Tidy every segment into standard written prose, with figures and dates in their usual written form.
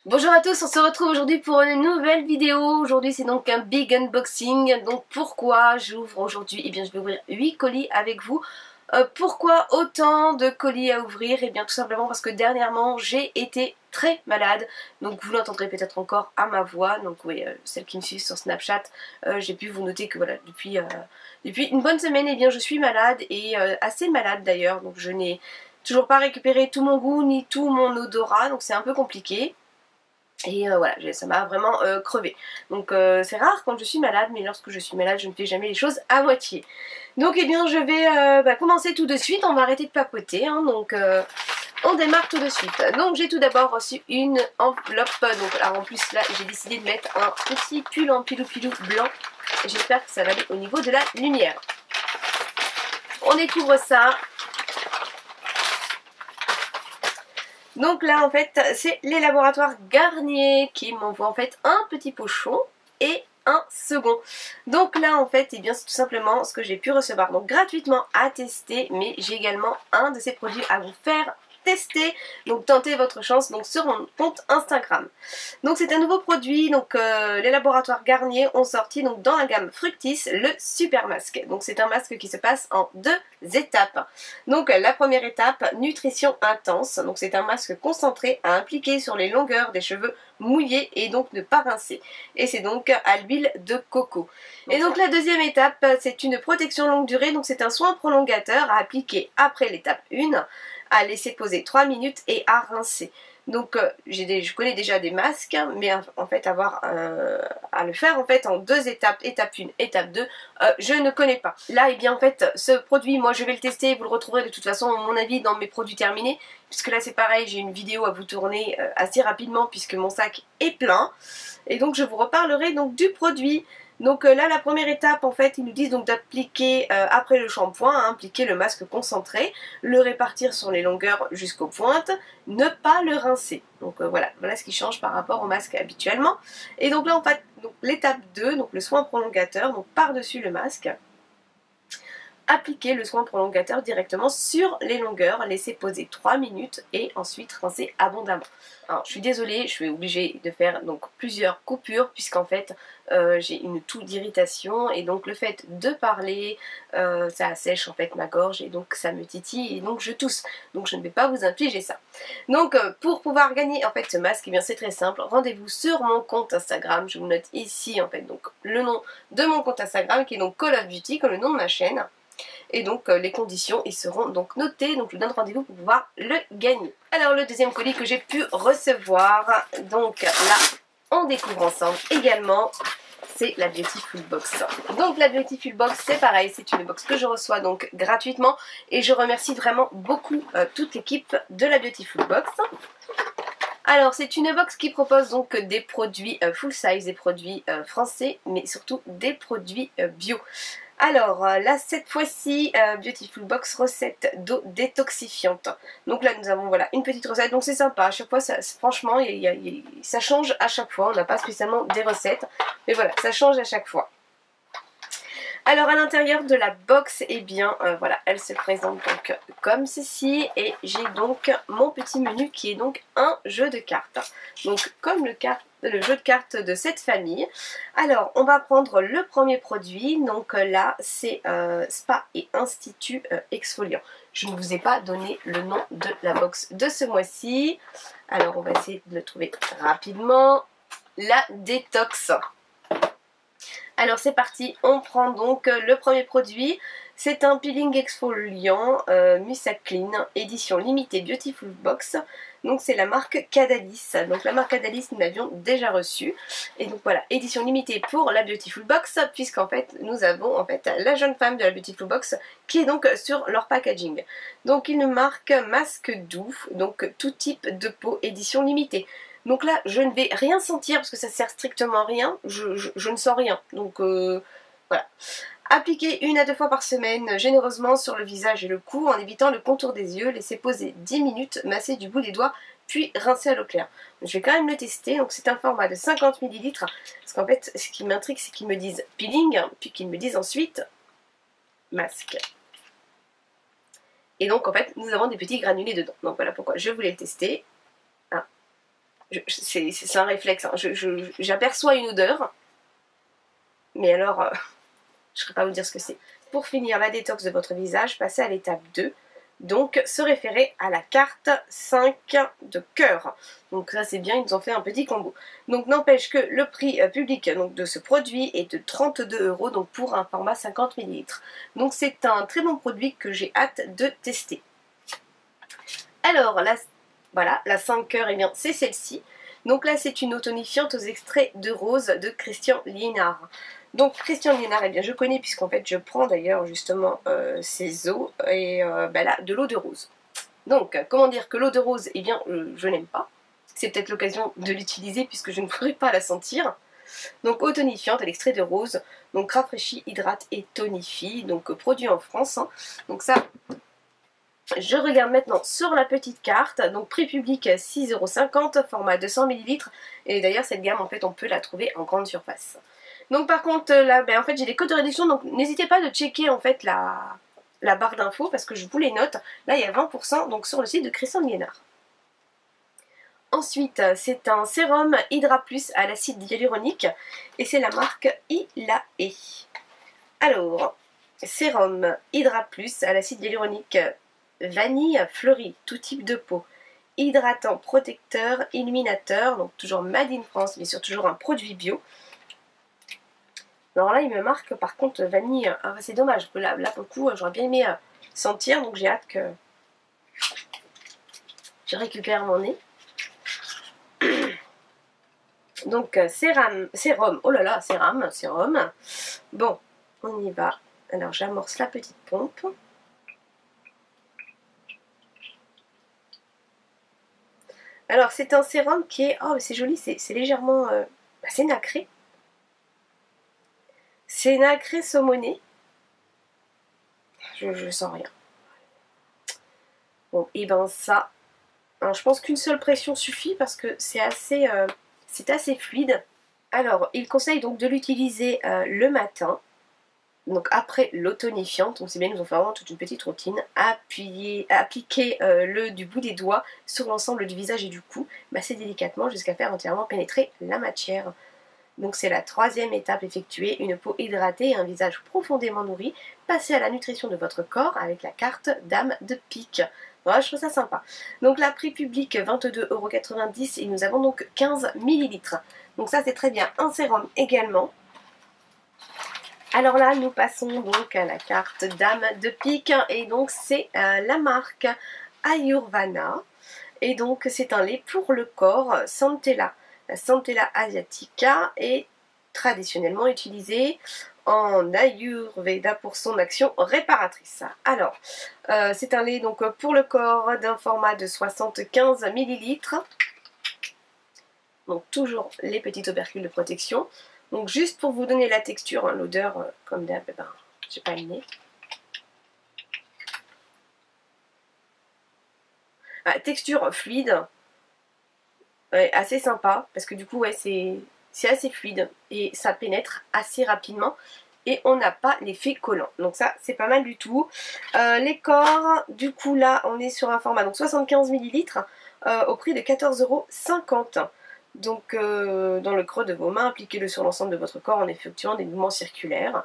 Bonjour à tous, on se retrouve aujourd'hui pour une nouvelle vidéo. Aujourd'hui c'est donc un big unboxing. Donc pourquoi j'ouvre aujourd'hui? Eh bien je vais ouvrir 8 colis avec vous. Pourquoi autant de colis à ouvrir? Eh bien tout simplement parce que dernièrement j'ai été très malade. Donc vous l'entendrez peut-être encore à ma voix. Donc oui, celles qui me suivent sur Snapchat, j'ai pu vous noter que voilà, depuis une bonne semaine, eh bien je suis malade et assez malade d'ailleurs. Donc je n'ai toujours pas récupéré tout mon goût ni tout mon odorat. Donc c'est un peu compliqué. Et voilà, ça m'a vraiment crevé. Donc c'est rare quand je suis malade, mais lorsque je suis malade, je ne fais jamais les choses à moitié. Donc eh bien je vais commencer tout de suite, on va arrêter de papoter, hein, donc on démarre tout de suite. Donc j'ai tout d'abord reçu une enveloppe, donc alors en plus là j'ai décidé de mettre un petit pull en pilou-pilou blanc. J'espère que ça va aller au niveau de la lumière. On découvre ça. Donc là en fait c'est les laboratoires Garnier qui m'envoient en fait un petit pochon et un second. Donc là en fait, eh bien c'est tout simplement ce que j'ai pu recevoir donc gratuitement à tester, mais j'ai également un de ces produits à vous faire tester. Donc tentez votre chance donc sur mon compte Instagram. Donc c'est un nouveau produit, donc les laboratoires Garnier ont sorti donc dans la gamme Fructis le super masque. Donc c'est un masque qui se passe en deux étapes. Donc la première étape, nutrition intense. Donc c'est un masque concentré à appliquer sur les longueurs des cheveux mouillés et donc ne pas rincer. Et c'est donc à l'huile de coco. Et donc la deuxième étape, c'est une protection longue durée. Donc c'est un soin prolongateur à appliquer après l'étape 1, à laisser poser 3 minutes et à rincer. Donc je connais déjà des masques, mais en fait à le faire en fait en deux étapes, étape 1, étape 2, je ne connais pas. Là, et bien en fait, ce produit, moi je vais le tester, vous le retrouverez de toute façon à mon avis dans mes produits terminés, puisque là c'est pareil, j'ai une vidéo à vous tourner assez rapidement puisque mon sac est plein. Et donc je vous reparlerai donc du produit. Donc là la première étape en fait ils nous disent donc d'appliquer après le shampoing, hein, appliquer le masque concentré, le répartir sur les longueurs jusqu'aux pointes, ne pas le rincer. Donc voilà ce qui change par rapport au masque habituellement. Et donc là on fait l'étape 2, donc le soin prolongateur, donc par-dessus le masque. Appliquer le soin prolongateur directement sur les longueurs, laisser poser 3 minutes et ensuite rincer abondamment. Alors je suis désolée, je suis obligée de faire donc plusieurs coupures puisqu'en fait j'ai une toux d'irritation et donc le fait de parler ça assèche en fait ma gorge et donc ça me titille et donc je tousse. Donc je ne vais pas vous infliger ça. Donc pour pouvoir gagner en fait ce masque, eh bien c'est très simple, rendez-vous sur mon compte Instagram, je vous note ici en fait donc le nom de mon compte Instagram qui est donc Call of Duty comme le nom de ma chaîne. Et donc les conditions y seront donc notées, donc je vous donne rendez-vous pour pouvoir le gagner. Alors le deuxième colis que j'ai pu recevoir, donc là on découvre ensemble également, c'est la Beautiful Box. Donc la Beautiful Box c'est pareil, c'est une box que je reçois donc gratuitement et je remercie vraiment beaucoup toute l'équipe de la Beautiful Box. Alors c'est une box qui propose donc des produits full size, des produits français mais surtout des produits bio. Alors là cette fois-ci Beautiful Box recette d'eau détoxifiante. Donc là nous avons voilà une petite recette, donc c'est sympa, à chaque fois ça, franchement ça change à chaque fois, on n'a pas spécialement des recettes, mais voilà ça change à chaque fois. Alors à l'intérieur de la box, eh bien voilà, elle se présente donc comme ceci et j'ai donc mon petit menu qui est donc un jeu de cartes. Donc comme le jeu de cartes de cette famille. Alors on va prendre le premier produit, donc là c'est Spa et Institut Exfoliant. Je ne vous ai pas donné le nom de la box de ce mois-ci. Alors on va essayer de le trouver rapidement. La Détox. Alors c'est parti, on prend donc le premier produit, c'est un peeling exfoliant Musaclean, édition limitée Beautiful Box, donc c'est la marque Cadalis, donc la marque Cadalis nous l'avions déjà reçue, et donc voilà, édition limitée pour la Beautiful Box, puisqu'en fait nous avons en fait la jeune femme de la Beautiful Box qui est donc sur leur packaging. Donc une marque masque doux, donc tout type de peau, édition limitée. Donc là, je ne vais rien sentir parce que ça sert strictement à rien. Je ne sens rien. Donc voilà. Appliquez 1 à 2 fois par semaine généreusement sur le visage et le cou en évitant le contour des yeux. Laissez poser 10 minutes, masser du bout des doigts, puis rincer à l'eau claire. Je vais quand même le tester. Donc c'est un format de 50 ml. Parce qu'en fait, ce qui m'intrigue, c'est qu'ils me disent peeling, puis qu'ils me disent ensuite masque. Et donc en fait, nous avons des petits granulés dedans. Donc voilà pourquoi je voulais le tester. C'est un réflexe, hein. J'aperçois une odeur, mais alors, je ne saurais pas vous dire ce que c'est. Pour finir la détox de votre visage, passez à l'étape 2. Donc, se référer à la carte 5 de cœur. Donc ça c'est bien, ils nous ont fait un petit combo. Donc n'empêche que le prix public donc, de ce produit est de 32 €, donc pour un format 50 ml. Donc c'est un très bon produit que j'ai hâte de tester. Alors, voilà, la 5 cœurs, eh bien c'est celle-ci. Donc là c'est une eau tonifiante aux extraits de rose de Christian Liénard. Donc Christian Liénard, eh bien je connais puisqu'en fait je prends d'ailleurs justement ces eaux et là de l'eau de rose. Donc comment dire que l'eau de rose, eh bien je n'aime pas. C'est peut-être l'occasion de l'utiliser puisque je ne pourrai pas la sentir. Donc eau tonifiante à l'extrait de rose, donc rafraîchit, hydrate et tonifie, donc produit en France. Hein. Donc ça, je regarde maintenant sur la petite carte, donc prix public 6,50 €, format 200 ml. Et d'ailleurs cette gamme en fait on peut la trouver en grande surface. Donc par contre là en fait j'ai des codes de réduction, donc n'hésitez pas de checker en fait la barre d'infos parce que je vous les note. Là il y a 20% donc sur le site de Christian Liénard. Ensuite c'est un sérum Hydra Plus à l'acide hyaluronique et c'est la marque Ilae. Alors sérum Hydra Plus à l'acide hyaluronique vanille fleurie, tout type de peau. Hydratant, protecteur, illuminateur, donc toujours made in France, bien sûr toujours un produit bio. Alors là, il me marque par contre vanille. Ah, c'est dommage, là pour le coup, j'aurais bien aimé sentir, donc j'ai hâte que je récupère mon nez. Donc sérum, oh là là, sérum. Bon, on y va. Alors j'amorce la petite pompe. Alors c'est un sérum qui est, oh c'est joli, c'est légèrement, c'est nacré. C'est nacré saumoné. Je sens rien. Bon, et ben ça. Alors, je pense qu'une seule pression suffit parce que c'est assez fluide. Alors, il conseille donc de l'utiliser le matin. Donc après l'eau tonifiante, donc c'est bien, nous ont fait vraiment toute une petite routine. Appliquer le du bout des doigts sur l'ensemble du visage et du cou, masser délicatement jusqu'à faire entièrement pénétrer la matière. Donc c'est la 3e étape effectuée, une peau hydratée et un visage profondément nourri. Passez à la nutrition de votre corps avec la carte Dame de Pique. Voilà, je trouve ça sympa. Donc là, prix public 22,90 € et nous avons donc 15 ml. Donc ça c'est très bien. Un sérum également. Alors là, nous passons donc à la carte Dame de Pique et donc c'est la marque Ayurvana. Et donc c'est un lait pour le corps Centella. La Centella asiatica est traditionnellement utilisée en Ayurveda pour son action réparatrice. Alors, c'est un lait donc pour le corps d'un format de 75 ml. Donc toujours les petits opercules de protection. Donc juste pour vous donner la texture, hein, l'odeur comme d'hab, j'ai pas le nez. Texture fluide, ouais, assez sympa parce que du coup ouais, c'est assez fluide et ça pénètre assez rapidement et on n'a pas l'effet collant, donc ça c'est pas mal du tout. Les corps, du coup là on est sur un format donc 75 ml au prix de 14,50 €. Donc dans le creux de vos mains, appliquez-le sur l'ensemble de votre corps en effectuant des mouvements circulaires.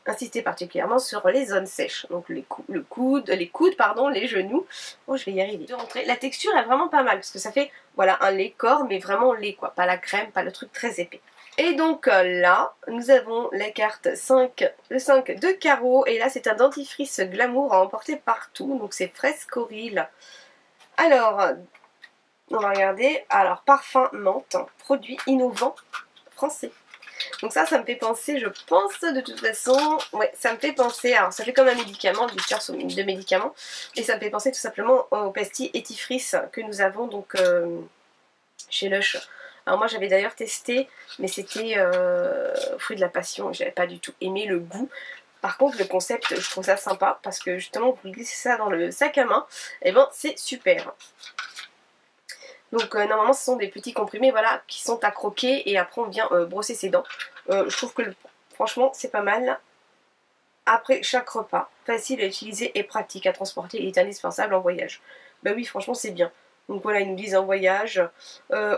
Insistez particulièrement sur les zones sèches, donc les coudes, les genoux. Oh, je vais y arriver. La texture est vraiment pas mal parce que ça fait voilà un lait corps, mais vraiment lait quoi, pas la crème, pas le truc très épais. Et donc là, nous avons la carte 5, le 5 de carreau, et là c'est un dentifrice glamour à emporter partout, donc c'est Frescoril. Alors, on va regarder, alors parfum menthe, produit innovant français. Donc ça me fait penser, je pense de toute façon, ouais, ça me fait penser, alors ça fait comme un médicament, du cherche de médicaments, et ça me fait penser tout simplement aux pastilles Etifrice que nous avons donc chez Lush. Alors moi j'avais d'ailleurs testé, mais c'était fruit de la passion, j'avais pas du tout aimé le goût. Par contre le concept, je trouve ça sympa, parce que justement vous glissez ça dans le sac à main, et ben c'est super. Donc normalement ce sont des petits comprimés voilà, qui sont à croquer et après on vient brosser ses dents. Je trouve que franchement c'est pas mal. Après chaque repas, facile à utiliser et pratique à transporter, il est indispensable en voyage. Bah oui franchement c'est bien. Donc voilà, ils nous disent en voyage,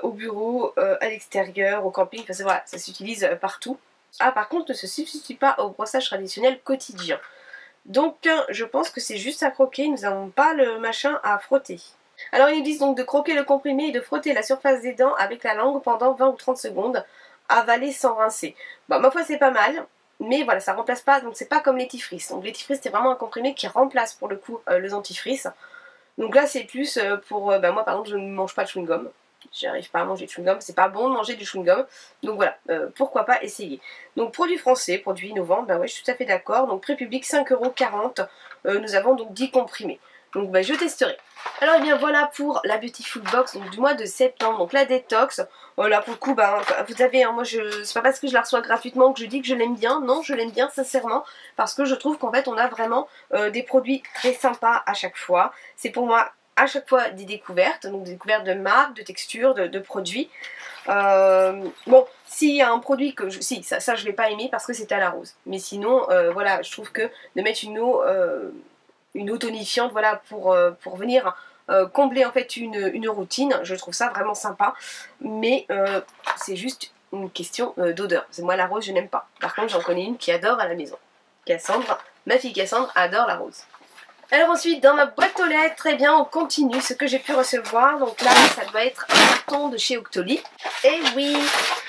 au bureau, à l'extérieur, au camping, enfin voilà, ça s'utilise partout. Ah par contre, ne se substitue pas au brossage traditionnel quotidien. Donc je pense que c'est juste à croquer, nous n'avons pas le machin à frotter. Alors ils nous disent donc de croquer le comprimé et de frotter la surface des dents avec la langue pendant 20 ou 30 secondes, avaler sans rincer. Bon, ma foi c'est pas mal, mais voilà, ça remplace pas, donc c'est pas comme les Tifrice. Donc les Tifrice c'est vraiment un comprimé qui remplace pour le coup le dentifrice. Donc là c'est plus pour, moi par exemple je ne mange pas de chewing-gum. J'arrive pas à manger de chewing-gum, c'est pas bon de manger du chewing-gum. Donc voilà, pourquoi pas essayer. Donc produit français, produit innovant, bah ouais je suis tout à fait d'accord. Donc prix public 5,40 €, nous avons donc 10 comprimés. Donc bah, je testerai. Alors et bien voilà pour la Beautiful Box donc, du mois de septembre, donc la détox. Là pour le coup, bah, vous savez, hein, moi c'est pas parce que je la reçois gratuitement que je dis que je l'aime bien. Non, je l'aime bien sincèrement parce que je trouve qu'en fait on a vraiment des produits très sympas à chaque fois. C'est pour moi à chaque fois des découvertes, donc des découvertes de marques, de textures, de produits. Bon, s'il y a un produit que si, ça je l'ai pas aimé parce que c'était à la rose. Mais sinon, voilà, je trouve que de mettre une eau tonifiante, voilà, pour venir combler en fait une routine, je trouve ça vraiment sympa. Mais c'est juste une question d'odeur. Moi la rose je n'aime pas. Par contre j'en connais une qui adore à la maison. Cassandre, ma fille Cassandre adore la rose. Alors ensuite dans ma boîte aux lettres, très bien, on continue ce que j'ai pu recevoir. Donc là ça doit être un carton de chez Octoly. Et oui,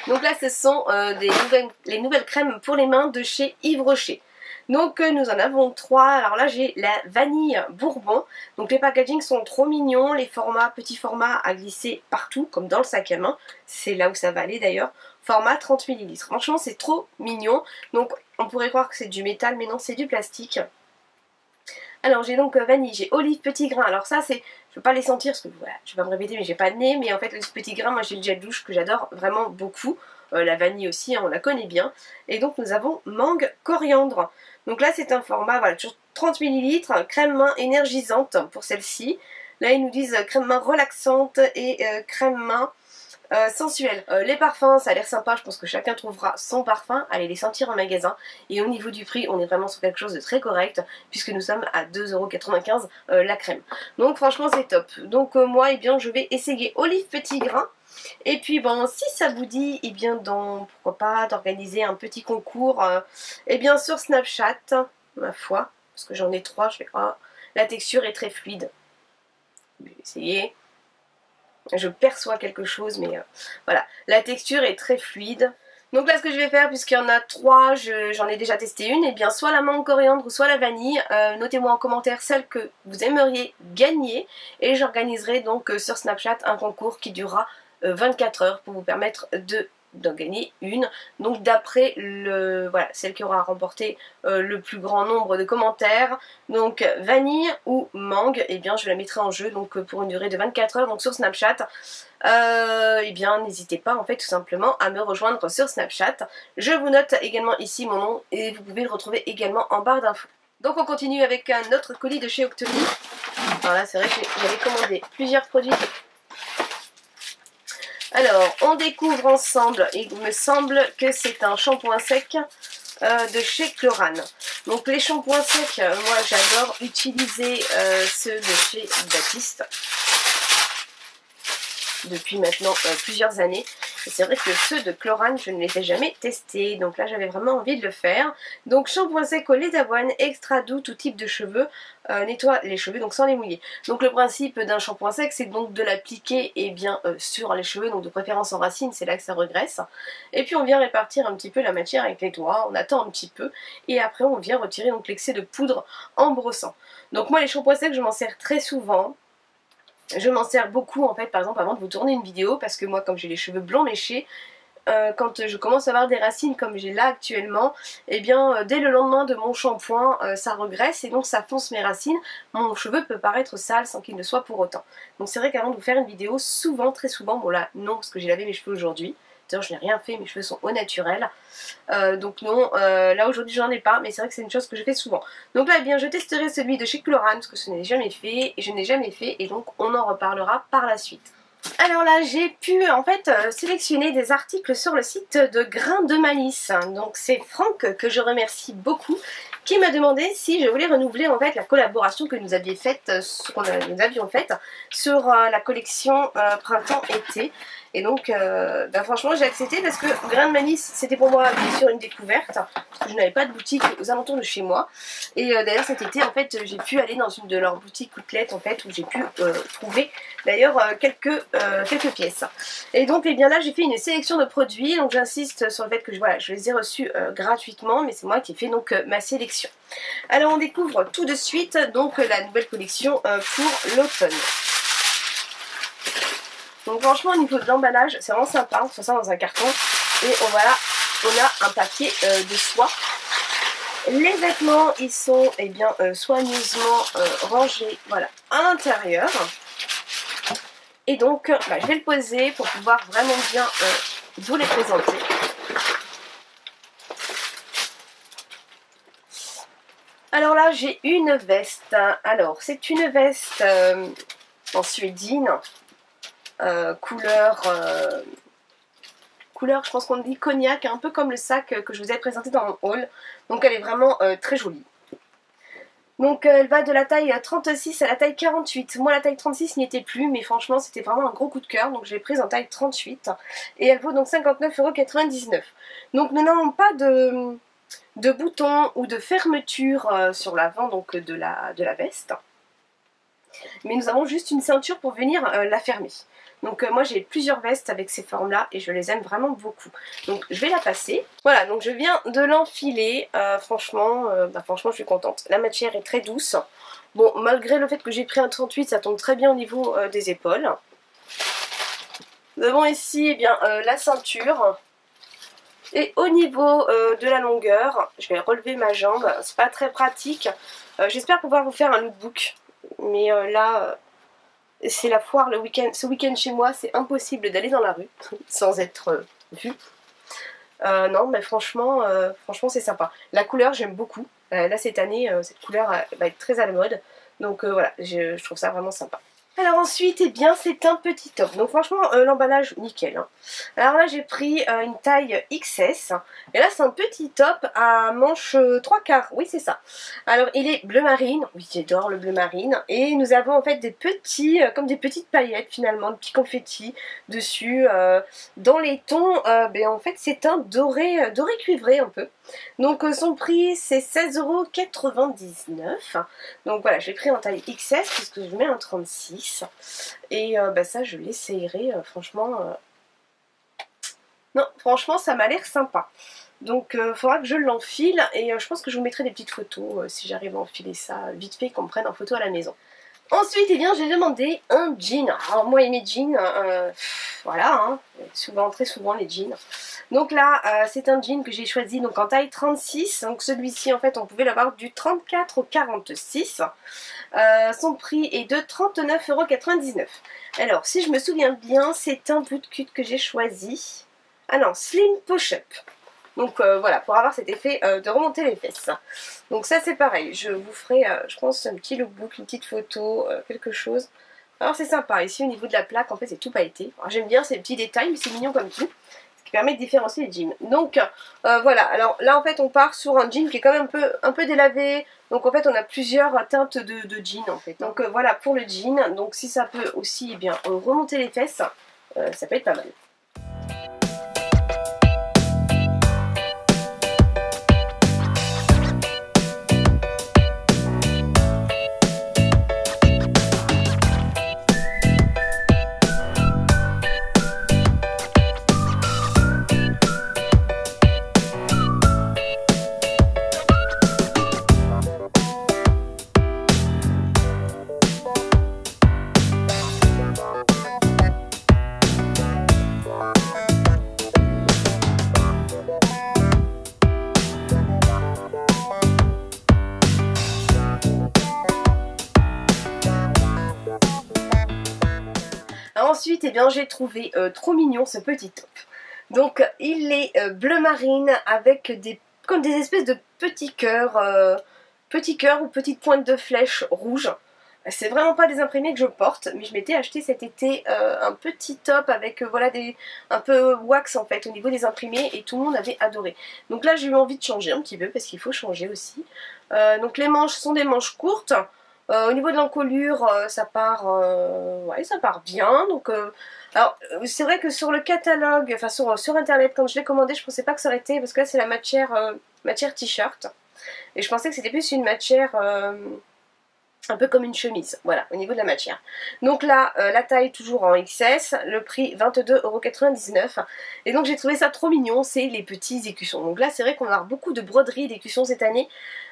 donc là ce sont les nouvelles crèmes pour les mains de chez Yves Rocher. Donc nous en avons 3. Alors là j'ai la vanille bourbon. Donc les packagings sont trop mignons. Les formats, petits formats à glisser partout comme dans le sac à main. C'est là où ça va aller d'ailleurs. Format 30 ml. Franchement c'est trop mignon. Donc on pourrait croire que c'est du métal mais non c'est du plastique. Alors j'ai donc vanille, j'ai olive petit grain. Alors ça c'est, je ne veux pas les sentir parce que voilà, je vais pas me répéter mais j'ai pas de nez. Mais en fait le petit grain, moi j'ai le gel douche que j'adore vraiment beaucoup. La vanille aussi, hein, on la connaît bien. Et donc nous avons mangue coriandre. Donc là c'est un format, voilà, toujours 30 ml, crème main énergisante pour celle-ci. Là ils nous disent crème main relaxante et crème main sensuelle. Les parfums, ça a l'air sympa, je pense que chacun trouvera son parfum, allez les sentir en magasin. Et au niveau du prix, on est vraiment sur quelque chose de très correct, puisque nous sommes à 2,95 € la crème. Donc franchement c'est top. Donc moi, eh bien, je vais essayer olive petit grain. Et puis bon, si ça vous dit, eh bien, pourquoi pas, d'organiser un petit concours, eh bien sur Snapchat, ma foi, parce que j'en ai 3, je fais, oh, la texture est très fluide. Je vais essayer. Je perçois quelque chose, mais voilà, la texture est très fluide. Donc là ce que je vais faire, puisqu'il y en a 3, j'en ai déjà testé une, et bien soit la mangue coriandre ou soit la vanille. Notez-moi en commentaire celle que vous aimeriez gagner, et j'organiserai donc sur Snapchat un concours qui durera 24 heures pour vous permettre d'en gagner une. Donc d'après voilà, celle qui aura remporté le plus grand nombre de commentaires, donc vanille ou mangue, et bien je la mettrai en jeu donc pour une durée de 24 heures donc sur Snapchat. Et bien n'hésitez pas en fait tout simplement à me rejoindre sur Snapchat. Je vous note également ici mon nom et vous pouvez le retrouver également en barre d'infos. Donc on continue avec un autre colis de chez Octoly. Alors là c'est vrai que j'avais commandé plusieurs produits. Alors, on découvre ensemble, il me semble que c'est un shampoing sec de chez Chlorane. Donc les shampoings secs, moi j'adore utiliser ceux de chez Baptiste depuis maintenant plusieurs années. Et c'est vrai que ceux de Chlorane, je ne les ai jamais testés. Donc là, j'avais vraiment envie de le faire. Donc shampoing sec au lait d'avoine, extra doux, tout type de cheveux. Nettoie les cheveux, donc sans les mouiller. Donc le principe d'un shampoing sec, c'est donc de l'appliquer sur les cheveux, donc de préférence en racines, c'est là que ça regresse. Et puis on vient répartir un petit peu la matière avec les doigts, on attend un petit peu. Et après, on vient retirer donc l'excès de poudre en brossant. Donc moi, les shampoings secs, je m'en sers très souvent. Je m'en sers beaucoup en fait, par exemple avant de vous tourner une vidéo, parce que moi comme j'ai les cheveux blonds léchés, quand je commence à avoir des racines comme j'ai là actuellement, et bien dès le lendemain de mon shampoing ça regresse et donc ça fonce mes racines. Mon cheveu peut paraître sale sans qu'il ne soit pour autant. Donc c'est vrai qu'avant de vous faire une vidéo, souvent, très souvent, bon là non parce que j'ai lavé mes cheveux aujourd'hui, d'ailleurs je n'ai rien fait, mes cheveux sont au naturel, donc non, là aujourd'hui j'en ai pas, mais c'est vrai que c'est une chose que je fais souvent. Donc là eh bien je testerai celui de chez Chlorane parce que je n'ai jamais fait et donc on en reparlera par la suite. Alors là j'ai pu en fait sélectionner des articles sur le site de Grains de Malice. Donc c'est Franck que je remercie beaucoup qui m'a demandé si je voulais renouveler en fait la collaboration que nous avions faite, sur la collection printemps-été. Et donc bah franchement j'ai accepté parce que Grain de Malice c'était pour moi bien sûr une découverte, parce que je n'avais pas de boutique aux alentours de chez moi. Et d'ailleurs cet été en fait j'ai pu aller dans une de leurs boutiques outlet en fait, où j'ai pu trouver d'ailleurs quelques pièces. Et donc eh bien là j'ai fait une sélection de produits, donc j'insiste sur le fait que voilà, je les ai reçus gratuitement, mais c'est moi qui ai fait donc ma sélection. Alors on découvre tout de suite donc la nouvelle collection pour l'automne. Donc franchement au niveau de l'emballage c'est vraiment sympa, on fait ça dans un carton et voilà, on a un papier de soie. Les vêtements ils sont eh bien, soigneusement rangés voilà, à l'intérieur. Et donc bah, je vais le poser pour pouvoir vraiment bien vous les présenter. Alors là j'ai une veste, alors c'est une veste en suédine. Couleur je pense qu'on dit cognac, un peu comme le sac que je vous avais présenté dans mon haul. Donc elle est vraiment très jolie. Donc elle va de la taille 36 à la taille 48. Moi la taille 36 n'y était plus, mais franchement c'était vraiment un gros coup de cœur. Donc je l'ai prise en taille 38. Et elle vaut donc 59,99 €. Donc nous n'avons pas de boutons ou de fermeture sur l'avant donc de la veste. Mais nous avons juste une ceinture pour venir la fermer. Donc moi j'ai plusieurs vestes avec ces formes là et je les aime vraiment beaucoup. Donc je vais la passer. Voilà, donc je viens de l'enfiler. Franchement je suis contente. La matière est très douce. Bon, malgré le fait que j'ai pris un 38, ça tombe très bien au niveau des épaules. Nous avons ici eh bien, la ceinture. Et au niveau de la longueur, je vais relever ma jambe. C'est pas très pratique. J'espère pouvoir vous faire un lookbook. Mais là... c'est la foire ce week-end chez moi, c'est impossible d'aller dans la rue sans être vu. Non mais franchement c'est sympa. La couleur j'aime beaucoup. Là cette année cette couleur va être très à la mode. Donc voilà, je trouve ça vraiment sympa. Alors ensuite, eh bien c'est un petit top. Donc franchement, l'emballage nickel. Hein. Alors là j'ai pris une taille XS. Et là c'est un petit top à manches 3/4. Oui c'est ça. Alors il est bleu marine. Oui j'adore le bleu marine. Et nous avons en fait des petits, comme des petites paillettes finalement, des petits confettis dessus. Dans les tons, en fait c'est un doré cuivré un peu. Donc son prix c'est 16,99 €. Donc voilà, j'ai pris en taille XS puisque je mets un 36. Et ça je l'essayerai franchement. Non franchement ça m'a l'air sympa. Donc faudra que je l'enfile et je pense que je vous mettrai des petites photos si j'arrive à enfiler ça vite fait, qu'on me prenne en photo à la maison. Ensuite, eh bien, j'ai demandé un jean. Alors moi et mes jeans, voilà, hein, très souvent les jeans. Donc là, c'est un jean que j'ai choisi donc en taille 36. Donc celui-ci, en fait, on pouvait l'avoir du 34 au 46. Son prix est de 39,99 €. Alors, si je me souviens bien, c'est un bootcut que j'ai choisi. Ah non, Slim Push-Up. Donc voilà, pour avoir cet effet de remonter les fesses. Donc ça c'est pareil, je vous ferai, je pense, un petit lookbook, une petite photo, quelque chose. Alors c'est sympa, ici au niveau de la plaque, en fait c'est tout pailleté. J'aime bien ces petits détails, mais c'est mignon comme tout. Ce qui permet de différencier les jeans. Donc voilà, alors là en fait on part sur un jean qui est quand même un peu délavé. Donc en fait on a plusieurs teintes de jeans en fait. Donc voilà pour le jean, donc si ça peut aussi eh bien, remonter les fesses, ça peut être pas mal. Ensuite, eh bien, j'ai trouvé trop mignon ce petit top. Donc, il est bleu marine avec comme des espèces de petits cœurs ou petites pointes de flèches rouges. C'est vraiment pas des imprimés que je porte, mais je m'étais acheté cet été un petit top avec voilà un peu wax en fait au niveau des imprimés et tout le monde avait adoré. Donc là j'ai eu envie de changer un petit peu parce qu'il faut changer aussi. Donc les manches sont des manches courtes. Au niveau de l'encolure, ça part bien. Donc alors c'est vrai que sur le catalogue, enfin sur internet quand je l'ai commandé, je pensais pas que ça aurait été, parce que là c'est la matière t-shirt. Et je pensais que c'était plus une matière un peu comme une chemise, voilà, au niveau de la matière. Donc là, la taille toujours en XS, le prix 22,99 €. Et donc j'ai trouvé ça trop mignon, c'est les petits écussons. Donc là, c'est vrai qu'on va avoir beaucoup de broderies d'écussons cette année.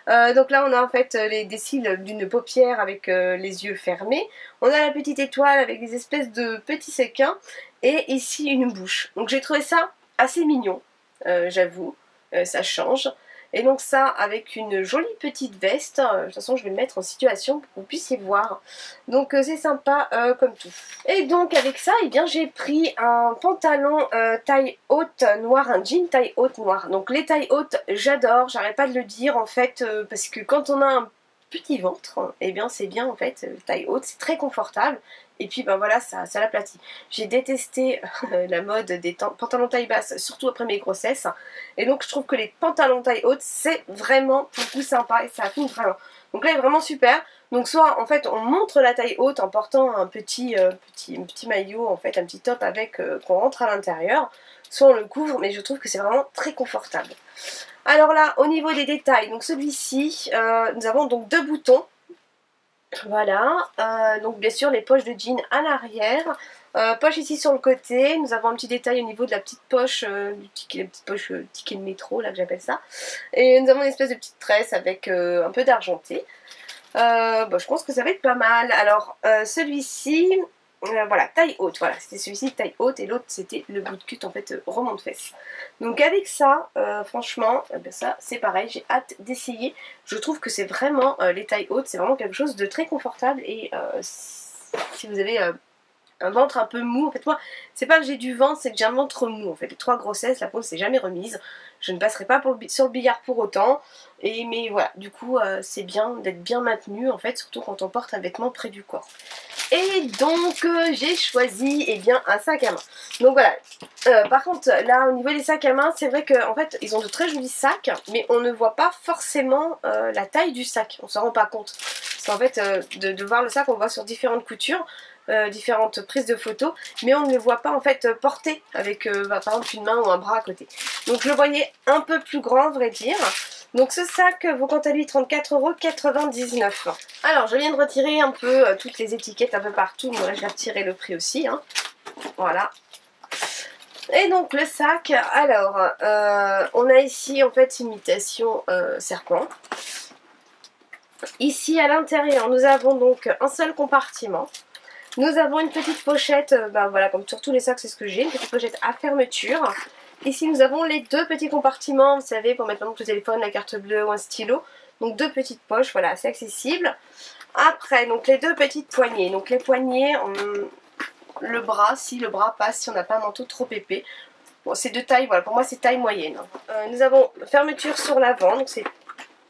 Donc là, on a en fait des cils d'une paupière avec les yeux fermés. On a la petite étoile avec des espèces de petits séquins. Et ici, une bouche. Donc j'ai trouvé ça assez mignon, j'avoue. Ça change. Et donc ça avec une jolie petite veste, de toute façon je vais le mettre en situation pour que vous puissiez voir. Donc c'est sympa comme tout. Et donc avec ça, eh bien j'ai pris un pantalon taille haute noir, un jean taille haute noir. Donc les tailles hautes j'adore, j'arrête pas de le dire en fait, parce que quand on a un petit ventre, eh bien c'est bien en fait, taille haute, c'est très confortable. Et puis ben voilà, ça l'aplatit. J'ai détesté la mode des pantalons taille basse, surtout après mes grossesses. Et donc je trouve que les pantalons taille haute, c'est vraiment pour le coup sympa et ça affine vraiment. Donc là il est vraiment super. Donc soit en fait on montre la taille haute en portant un petit maillot, en fait un petit top avec qu'on rentre à l'intérieur. Soit on le couvre, mais je trouve que c'est vraiment très confortable. Alors là au niveau des détails, donc celui-ci, nous avons donc 2 boutons. Voilà, donc bien sûr les poches de jean à l'arrière, poche ici sur le côté, nous avons un petit détail au niveau de la petite poche, la petite poche ticket de métro là que j'appelle ça, et nous avons une espèce de petite tresse avec un peu d'argenté. Je pense que ça va être pas mal. Alors celui-ci, voilà, taille haute, voilà, c'était celui-ci taille haute et l'autre c'était le bootcut en fait remonte fesse. Donc avec ça, franchement, ça c'est pareil, j'ai hâte d'essayer. Je trouve que c'est vraiment, les tailles hautes, c'est vraiment quelque chose de très confortable et si vous avez un ventre un peu mou, en fait moi, c'est pas que j'ai du ventre, c'est que j'ai un ventre mou en fait. Les 3 grossesses, la peau ne s'est jamais remise. Je ne passerai pas sur le billard pour autant. Mais voilà, du coup c'est bien d'être bien maintenu en fait, surtout quand on porte un vêtement près du corps. Et donc j'ai choisi un sac à main. Donc voilà, par contre là au niveau des sacs à main, c'est vrai qu'en fait ils ont de très jolis sacs, mais on ne voit pas forcément la taille du sac, on s'en rend pas compte. Parce qu'en fait de voir le sac, on le voit sur différentes coutures, différentes prises de photos, mais on ne le voit pas en fait porté avec par exemple une main ou un bras à côté. Donc je le voyais un peu plus grand, à vrai dire. Donc ce sac vaut quant à lui 34,99 €. Alors je viens de retirer un peu toutes les étiquettes un peu partout. Bon là je vais retirer le prix aussi, hein. Voilà. Et donc le sac, alors on a ici en fait imitation serpent. Ici à l'intérieur nous avons donc un seul compartiment. Nous avons une petite pochette, voilà, comme sur tous les sacs c'est ce que j'ai, une petite pochette à fermeture. Ici nous avons les 2 petits compartiments, vous savez, pour mettre par exemple le téléphone, la carte bleue ou un stylo. Donc 2 petites poches, voilà, assez accessible. Après, donc les 2 petites poignées. Donc les poignées, le bras, si le bras passe, si on n'a pas un manteau trop épais. Bon, c'est de taille, voilà, pour moi c'est taille moyenne. Nous avons fermeture sur l'avant, donc c'est,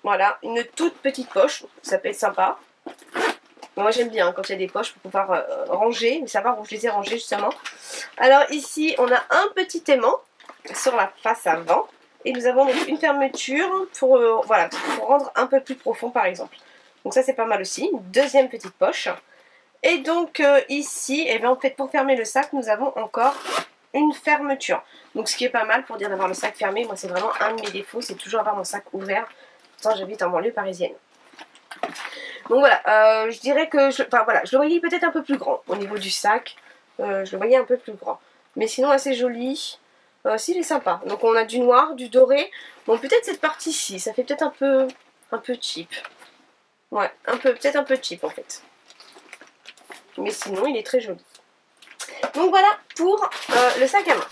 voilà, une toute petite poche, ça peut être sympa. Moi j'aime bien quand il y a des poches pour pouvoir ranger, mais savoir où je les ai rangées justement. Alors ici on a un petit aimant sur la face avant. Et nous avons donc une fermeture pour, voilà, pour rendre un peu plus profond par exemple. Donc ça c'est pas mal aussi. Une deuxième petite poche. Et donc ici, en fait, pour fermer le sac, nous avons encore une fermeture. Donc ce qui est pas mal pour dire d'avoir le sac fermé. Moi c'est vraiment un de mes défauts, c'est toujours avoir mon sac ouvert. Pourtant j'habite en banlieue parisienne. Donc voilà, je dirais que, je le voyais peut-être un peu plus grand au niveau du sac. Je le voyais un peu plus grand. Mais sinon assez joli. Si, il est sympa. Donc on a du noir, du doré. Bon, peut-être cette partie-ci, ça fait peut-être un peu cheap. Ouais, peut-être un peu cheap en fait. Mais sinon, il est très joli. Donc voilà pour le sac à main.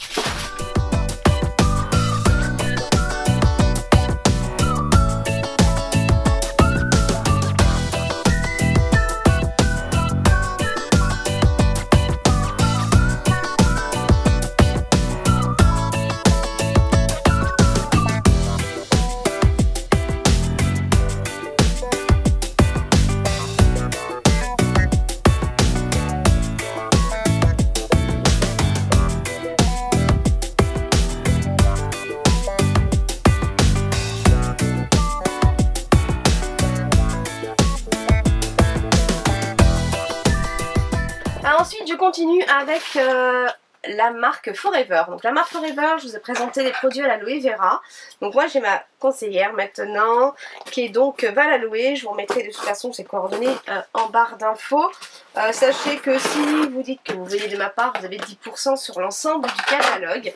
je continue avec la marque Forever. Donc la marque Forever, je vous ai présenté les produits à l'aloe vera. Donc moi j'ai ma conseillère maintenant qui est donc Val Aloe. Je vous remettrai de toute façon ses coordonnées en barre d'infos. Sachez que si vous dites que vous venez de ma part, vous avez 10% sur l'ensemble du catalogue.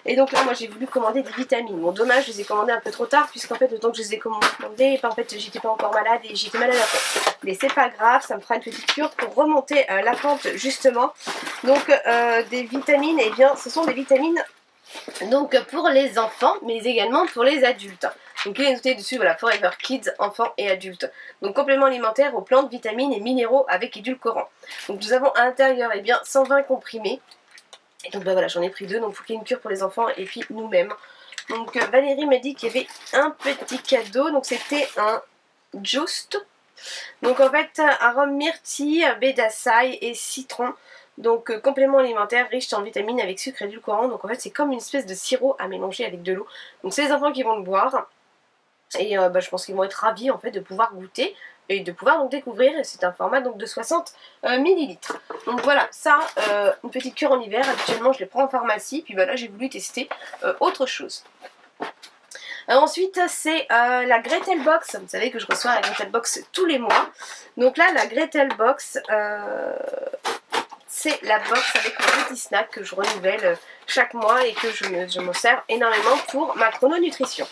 Et donc là moi j'ai voulu commander des vitamines. Bon dommage, je les ai commandées un peu trop tard puisqu'en fait le temps que je les ai commandées, en fait j'étais pas encore malade et j'étais malade après. Mais c'est pas grave, ça me fera une petite cure pour remonter la pente justement. Donc des vitamines, et bien ce sont des vitamines donc pour les enfants mais également pour les adultes. Donc il est noté dessus, voilà, Forever Kids, enfants et adultes. Donc complément alimentaire aux plantes, vitamines et minéraux avec édulcorants. Donc nous avons à l'intérieur eh bien 120 comprimés. Et donc bah voilà, j'en ai pris 2, donc il faut qu'il y ait une cure pour les enfants et puis nous-mêmes. Donc Valérie m'a dit qu'il y avait un petit cadeau, donc c'était un Just. Donc en fait arôme myrtille, baie d'açaï et citron. Donc complément alimentaire riche en vitamines avec sucre et édulcorant. Donc en fait c'est comme une espèce de sirop à mélanger avec de l'eau. Donc c'est les enfants qui vont le boire. Et je pense qu'ils vont être ravis en fait de pouvoir goûter et de pouvoir donc découvrir. C'est un format donc de 60 ml. Donc voilà, ça, une petite cure en hiver. Habituellement je les prends en pharmacie. Puis bah, là j'ai voulu tester autre chose. Ensuite c'est la Gretel Box. Vous savez que je reçois la Gretel Box tous les mois. Donc là la Gretel Box, c'est la box avec mon petit snack que je renouvelle chaque mois et que je m'en sers énormément pour ma chrononutrition.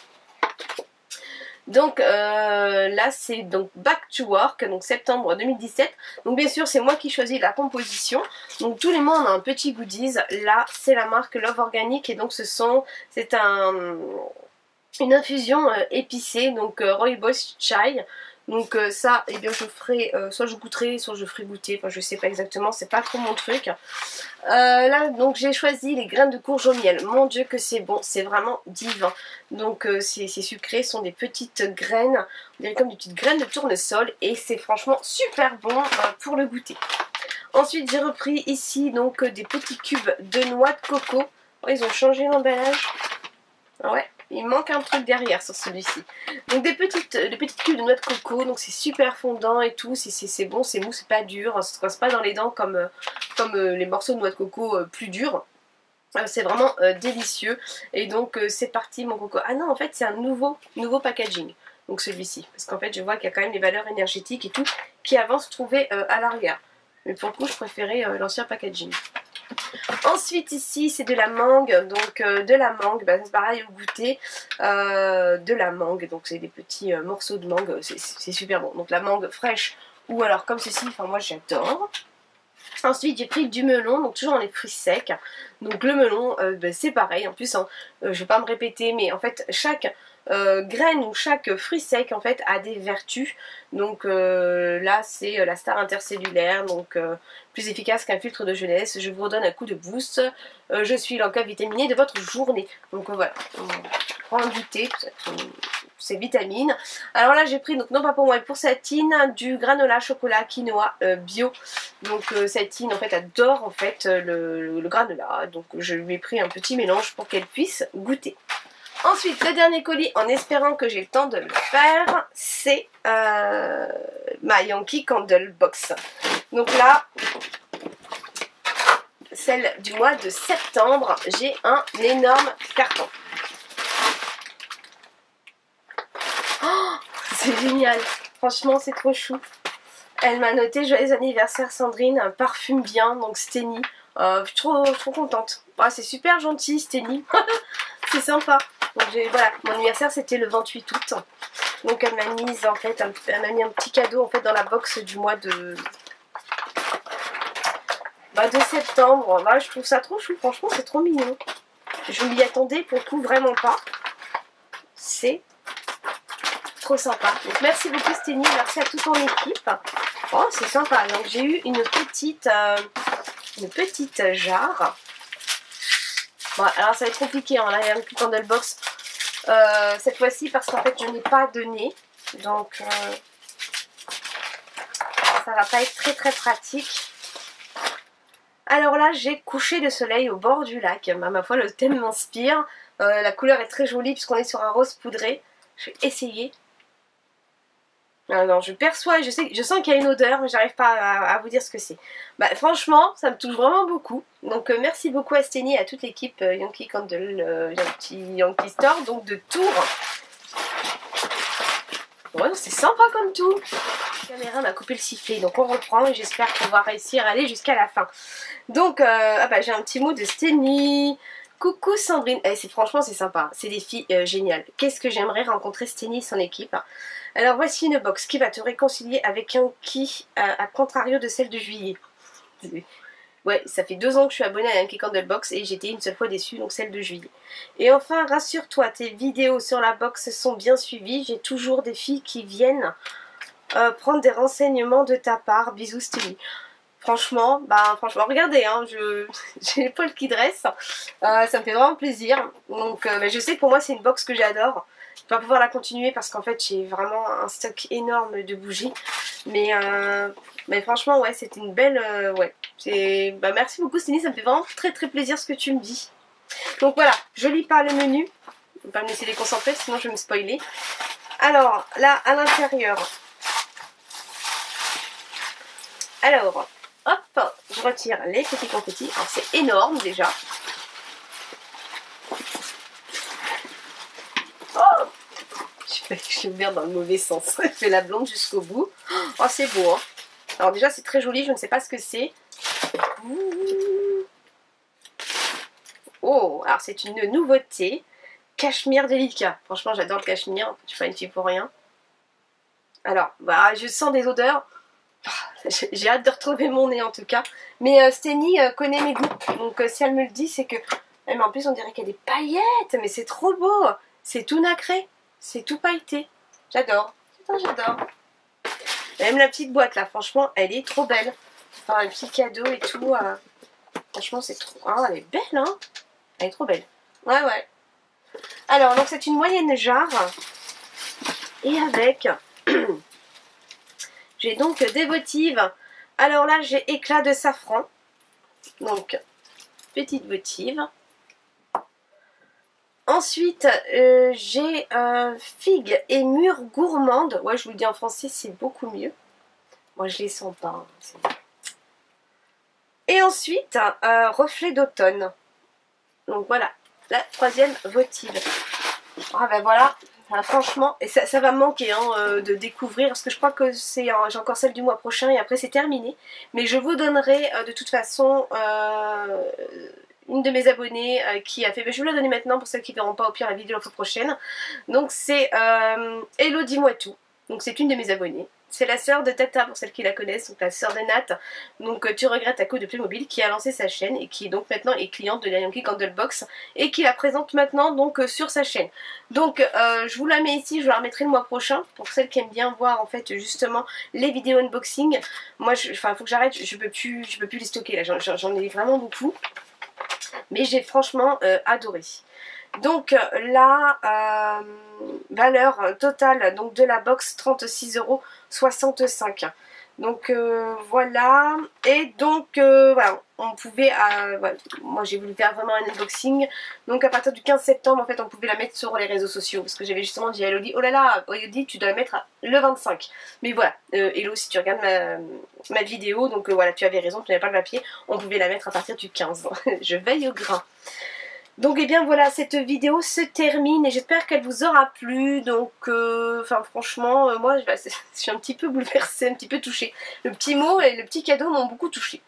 Donc là c'est donc Back to Work, donc septembre 2017. Donc bien sûr c'est moi qui choisis la composition. Donc tous les mois on a un petit goodies. Là c'est la marque Love Organic et donc c'est une infusion épicée, donc Rooibos Chai. Donc ça, eh bien je ferai, soit je goûterai, soit je ferai goûter, enfin je sais pas exactement, c'est pas trop mon truc. Là donc j'ai choisi les graines de courge au miel, mon dieu que c'est bon, c'est vraiment divin. Donc c'est sucré, ce sont des petites graines, on dirait comme des petites graines de tournesol et c'est franchement super bon pour le goûter. Ensuite j'ai repris ici donc des petits cubes de noix de coco, oh, ils ont changé l'emballage, ouais. Il manque un truc derrière sur celui-ci. Donc des petites cubes de noix de coco. Donc c'est super fondant et tout. C'est bon, c'est mou, c'est pas dur. Ça se coince pas dans les dents comme les morceaux de noix de coco plus durs. C'est vraiment délicieux. Et donc c'est parti mon coco. Ah non, en fait c'est un nouveau packaging. Donc celui-ci. Parce qu'en fait je vois qu'il y a quand même les valeurs énergétiques et tout qui avant se trouvaient à l'arrière. Mais pour le coup je préférais l'ancien packaging. Ensuite ici c'est de la mangue, donc de la mangue, bah, c'est pareil au goûter, de la mangue, donc c'est des petits morceaux de mangue, c'est super bon. Donc la mangue fraîche ou alors comme ceci, enfin moi j'adore. Ensuite j'ai pris du melon, donc toujours dans les fruits secs. Donc le melon bah, c'est pareil, en plus hein, je vais pas me répéter mais en fait chaque graine ou chaque fruit sec en fait a des vertus. Donc là c'est la star intercellulaire, donc plus efficace qu'un filtre de jeunesse. Je vous redonne un coup de boost. Je suis l'encas vitaminé de votre journée. Donc voilà, on prend un goûter, ces vitamines. Alors là j'ai pris, donc non pas pour moi mais pour Satine, du granola chocolat quinoa bio. Donc Satine en fait adore en fait le granola. Donc je lui ai pris un petit mélange pour qu'elle puisse goûter. Ensuite, le dernier colis, en espérant que j'ai le temps de le faire, c'est ma Yankee Candle Box. Donc là, celle du mois de septembre, j'ai un énorme carton. Oh, c'est génial, franchement c'est trop chou. Elle m'a noté joyeux anniversaire Sandrine, un parfum bien, donc Steny. Je suis trop contente. Ah, c'est super gentil Steny, c'est sympa. Donc voilà, mon anniversaire c'était le 28 août. Donc elle m'a mis en fait, elle m'a mis un petit cadeau en fait dans la box du mois de septembre. Voilà, je trouve ça trop chou, franchement c'est trop mignon. Je m'y attendais pour le coup vraiment pas. C'est trop sympa. Donc merci beaucoup Steny, merci à toute ton équipe. Oh c'est sympa. Donc j'ai eu une petite jarre. Bon, alors ça va être compliqué hein, la Yankee Candle Box cette fois-ci parce qu'en fait je n'ai pas de nez. Donc ça va pas être très pratique. Alors là j'ai couché de soleil au bord du lac. Ma foi le thème m'inspire. La couleur est très jolie puisqu'on est sur un rose poudré. Je vais essayer. Non, je perçois, je sens qu'il y a une odeur, mais j'arrive pas à vous dire ce que c'est. Bah, franchement, ça me touche vraiment beaucoup. Donc merci beaucoup à Steny et à toute l'équipe Yankee Candle, Yankee Store, donc de Tours. Ouais, c'est sympa comme tout. La caméra m'a coupé le sifflet, donc on reprend et j'espère qu'on va réussir à aller jusqu'à la fin. Donc, j'ai un petit mot de Steny. Coucou Sandrine, franchement c'est sympa, c'est des filles géniales. Qu'est-ce que j'aimerais rencontrer Steny et son équipe. Alors voici une box qui va te réconcilier avec Yankee à contrario de celle de juillet. Ouais, ça fait 2 ans que je suis abonnée à Yankee Candle Box et j'étais une seule fois déçue, donc celle de juillet. Et enfin, rassure-toi, tes vidéos sur la box sont bien suivies. J'ai toujours des filles qui viennent prendre des renseignements de ta part. Bisous Steny. Franchement, regardez, hein, j'ai les poils qui dressent, ça me fait vraiment plaisir. Donc je sais que pour moi c'est une box que j'adore. Je vais pas pouvoir la continuer parce qu'en fait j'ai vraiment un stock énorme de bougies. Mais franchement ouais, c'était une belle... ouais. Merci beaucoup Steny, ça me fait vraiment très très plaisir ce que tu me dis. Donc voilà, je lis pas le menu. Je ne vais pas me laisser déconcentrer sinon je vais me spoiler. Alors là à l'intérieur... Alors... Hop, je retire les petits confettis. Alors c'est énorme déjà. Oh, je suis ouvert dans le mauvais sens. Je fais la blonde jusqu'au bout. Oh c'est beau hein. Alors déjà c'est très joli, je ne sais pas ce que c'est. Oh, alors c'est une nouveauté. Cachemire délicat. Franchement j'adore le cachemire. Je suis pas une fille pour rien. Alors, je sens des odeurs. J'ai hâte de retrouver mon nez en tout cas. Mais Steny connaît mes goûts. Donc si elle me le dit, c'est que... Mais en plus on dirait qu'il y a des paillettes. Mais c'est trop beau. C'est tout nacré. C'est tout pailleté. J'adore. J'adore. Même la petite boîte là, franchement, elle est trop belle. Enfin, un petit cadeau et tout. Franchement, c'est trop... Ah, elle est belle, hein. Elle est trop belle. Ouais, ouais. Alors, donc c'est une moyenne jarre. Et avec... J'ai donc des votives. Alors là, j'ai éclat de safran. Donc, petite votive. Ensuite, j'ai figue et mûre gourmande. Ouais, je vous le dis en français, c'est beaucoup mieux. Moi, je les sens pas. Hein, et ensuite, reflet d'automne. Donc voilà, la troisième votive. Ah ben voilà. Franchement, et ça va me manquer hein, de découvrir parce que je crois que j'ai encore celle du mois prochain et après c'est terminé. Mais je vous donnerai de toute façon une de mes abonnées qui a fait, je vais vous la donner maintenant pour celles qui ne verront pas au pire la vidéo la fois prochaine. Donc c'est Hello dis-moi tout, donc c'est une de mes abonnées. C'est la sœur de Tata pour celles qui la connaissent, donc la sœur de Nat. Donc tu regrettes à cause de Playmobil qui a lancé sa chaîne et qui donc maintenant est cliente de la Yankee Candle Box et qui la présente maintenant donc sur sa chaîne. Donc je vous la mets ici, je vous la remettrai le mois prochain pour celles qui aiment bien voir en fait justement les vidéos unboxing. Moi il faut que j'arrête, je peux plus les stocker là, j'en ai vraiment beaucoup. Mais j'ai franchement adoré. Donc la valeur totale donc, de la box 36,65 €. Donc voilà. Et donc voilà, on pouvait, voilà, moi j'ai voulu faire vraiment un unboxing. Donc à partir du 15 septembre en fait on pouvait la mettre sur les réseaux sociaux. Parce que j'avais justement dit à Elodie, oh là là, Elodie tu dois la mettre le 25. Mais voilà, Hello si tu regardes ma vidéo, donc voilà tu avais raison, tu n'avais pas le papier. On pouvait la mettre à partir du 15. Je veille au grain. Donc et bien voilà, cette vidéo se termine et j'espère qu'elle vous aura plu. Donc franchement moi je suis un petit peu bouleversée, un petit peu touchée. Le petit mot et le petit cadeau m'ont beaucoup touchée.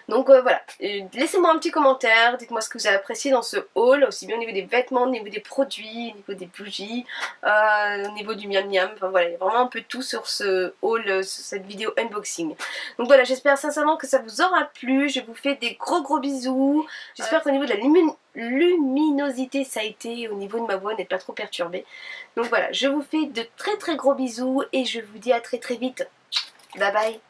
Donc voilà, laissez-moi un petit commentaire, dites-moi ce que vous avez apprécié dans ce haul, aussi bien au niveau des vêtements, au niveau des produits, au niveau des bougies, au niveau du miam miam, enfin voilà, il y a vraiment un peu de tout sur ce haul, sur cette vidéo unboxing. Donc voilà, j'espère sincèrement que ça vous aura plu, je vous fais des gros bisous, j'espère qu'au niveau de la luminosité ça a été, au niveau de ma voix n'êtes pas trop perturbée. Donc voilà, je vous fais de très gros bisous et je vous dis à très vite, bye bye.